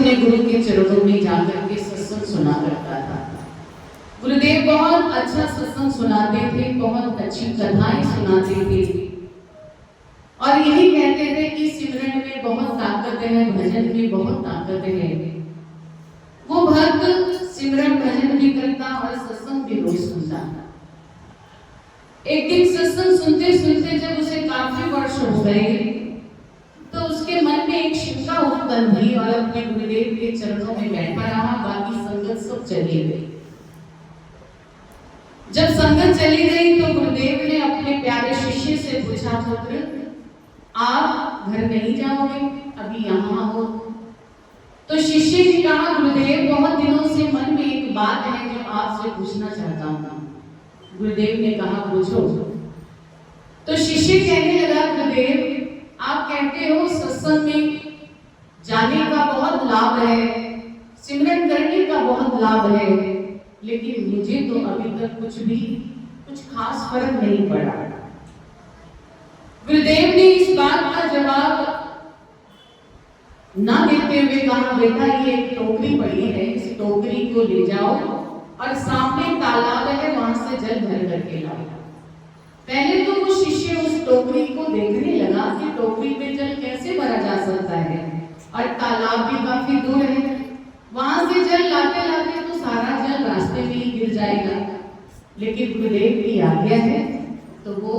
अपने गुरु के चरणों में जाकर के सत्संग सुना करता था। गुरुदेव बहुत अच्छा सत्संग सुनाते थे, बहुत अच्छी कथाएं सुनाते थे और यही कहते थे कि सिमरन में बहुत ताकत है, भजन में बहुत ताकत है। वो भक्त सिमरन भजन भी करता और सत्संग भी रोज सुनता। एक दिन सत्संग सुनते सुनते जब उसे काफी वर्ष हो गए तो उसके मन में एक शंका उत्पन्न हुई और अपने गुरुदेव के चरणों में बैठा रहा। बाकी संगत सब चली गई। जब संगत चली गई तो गुरुदेव ने अपने प्यारे शिष्य से पूछा, पुत्र आप घर नहीं जाओगे, अभी यहाँ हो? तो शिष्य ने कहा, गुरुदेव बहुत दिनों से मन में एक बात है जो आपसे पूछना चाहता हूँ। गुरुदेव ने कहा, पूछो। तो शिष्य कहने लगा, गुरुदेव आप कहते हो सत्संग में जाने का बहुत लाभ है, सिमरन करने का बहुत लाभ है, लेकिन मुझे तो अभी तक कुछ खास फर्क नहीं पड़ा। गुरुदेव ने इस बात का जवाब ना देते हुए कहा, बेटा ये एक टोकरी पड़ी है, इस टोकरी को ले जाओ और सामने तालाब है, वहां से जल भर करके लाओ। पहले तो वो शिष्य उस टोकरी को देखने लगा कि टोकरी में जल कैसे भरा जा सकता है और तालाब भी काफी दूर है, वहां से जल लाते लाते तो सारा जल रास्ते में ही गिर जाएगा। लेकिन गुरुदेव की आज्ञा है तो वो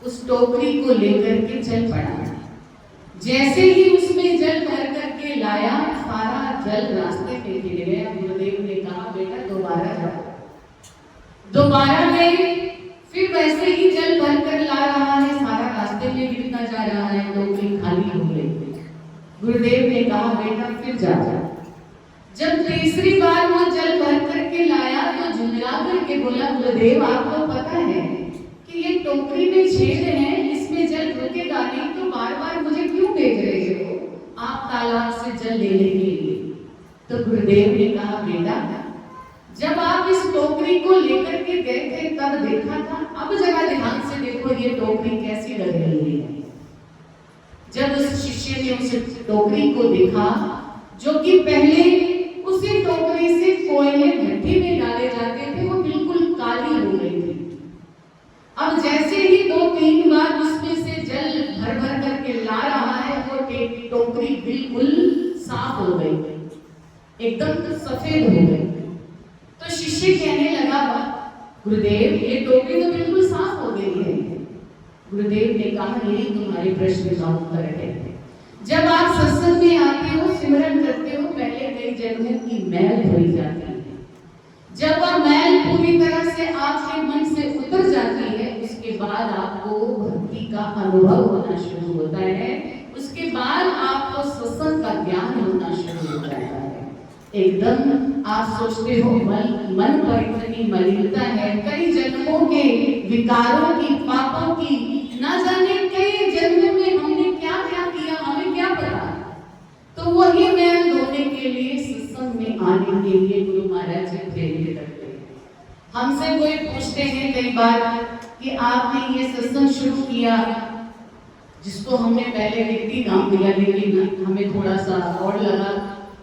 उस टोकरी को लेकर के चल पड़ा। जैसे ही उसमें जल भर करके लाया, सारा जल रास्ते पे गिर गया। गुरुदेव ने कहा, बेटा दोबारा जाओ। दोबारा गए, फिर वैसे ही जल भर कर ला रहा है, सारा रास्ते में गिरता जा रहा है, टोकरी खाली हो गई। गुरुदेव ने कहा, बेटा फिर जा। जब तीसरी बार वो जल भर करके लाया तो झुंझला करके बोला, गुरुदेव आपको पता है कि ये टोकरी में छेद है, इसमें जल रुकेगा नहीं, तो बार बार मुझे क्यों भेज रहे हो आप तालाब से जल लेने के लिए? तो गुरुदेव ने कहा, बेटा जब आप इस टोकरी को लेकर के गए थे तब देखा था, अब जरा ध्यान से देखो ये टोकरी कैसी लग रही है। जब उस शिष्य ने उस टोकरी को देखा जो कि पहले उसी टोकरी से कोयले भट्टी में डाले जाते थे, वो बिल्कुल काली हो गई थी। अब जैसे ही 2-3 बार उसमें से जल भर भर करके ला रहा है, वो टोकरी बिल्कुल साफ हो गई, एकदम सफेद हो गई। तो शिष्य कहने लगा, गुरुदेव ये टोकरी तो बिल्कुल साफ हो गई है। गुरुदेव ने कहा, यही तुम्हारे प्रश्न का उत्तर है। जब आप सत्संग में आते हो, सिमरन करते हो, पहले कई जन्मों की मैल धोई जाती है। जब वह मैल पूरी तरह से आपके मन से उतर जाती है, उसके बाद आपको भक्ति का अनुभव होना शुरू होता है। उसके बाद आपको सत्संग का ज्ञान होना शुरू हो जाता है। एकदम आप सोचते हो मन पर इतनी मलिनता है, कई जन्मों के विकारों की, पापों की, ना जाने कई जन्मों में हमने क्या क्या किया, हमें क्या पता। तो वही मैल धोने के लिए, सत्संग में आने के लिए गुरु महाराज जी प्रेरित करते हैं। हमसे कोई पूछते हैं कई बार कि आपने ये सत्संग शुरू किया, जिसको हमने पहले व्यक्ति नाम दिया, लेकिन हमें थोड़ा सा और लगा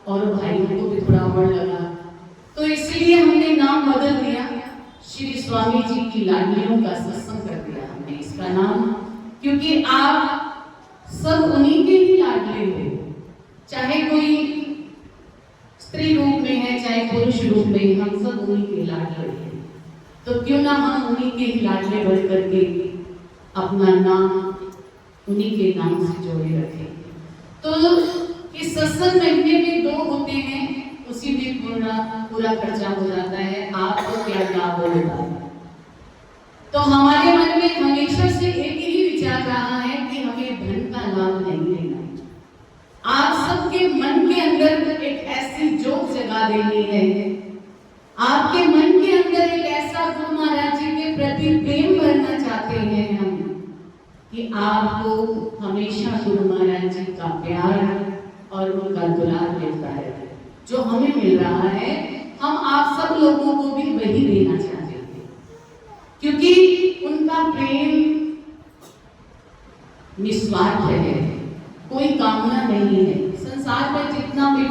और भाइयों को भी थोड़ा और लगा, तो इसलिए हमने नाम बदल दिया, श्री स्वामी जी की लाडलियों का सत्संग कर दिया हमने इसका नाम, क्योंकि आप सब उन्हीं के ही लाडले हो। चाहे कोई स्त्री रूप में है, चाहे पुरुष रूप में, हम सब उन्हीं के लाडले हैं। तो क्यों ना हम उन्हीं के ही लाडले बन करके अपना नाम उन्हीं के नाम से जोड़े रखें। तो इस सत्संग महीने में 2 होते हैं, उसी में पूरा खर्चा हो जाता है। आपको क्या लाभ होगा? तो हमारे मन में हमेशा से एक ही विचार रहा है कि हमें धन का लाभ नहीं लेना। आप सबके मन के अंदर एक ऐसी जोत जगा देनी है, आपके मन के अंदर एक ऐसा गुरु महाराज जी के प्रति प्रेम भरना चाहते हैं हम, कि आपको हमेशा गुरु महाराज जी का प्यार और उनका दुलार मिलता है। जो हमें मिल रहा है, हम आप सब लोगों को भी वही देना चाहते हैं, क्योंकि उनका प्रेम निस्वार्थ है, कोई कामना नहीं है। संसार में जितना भी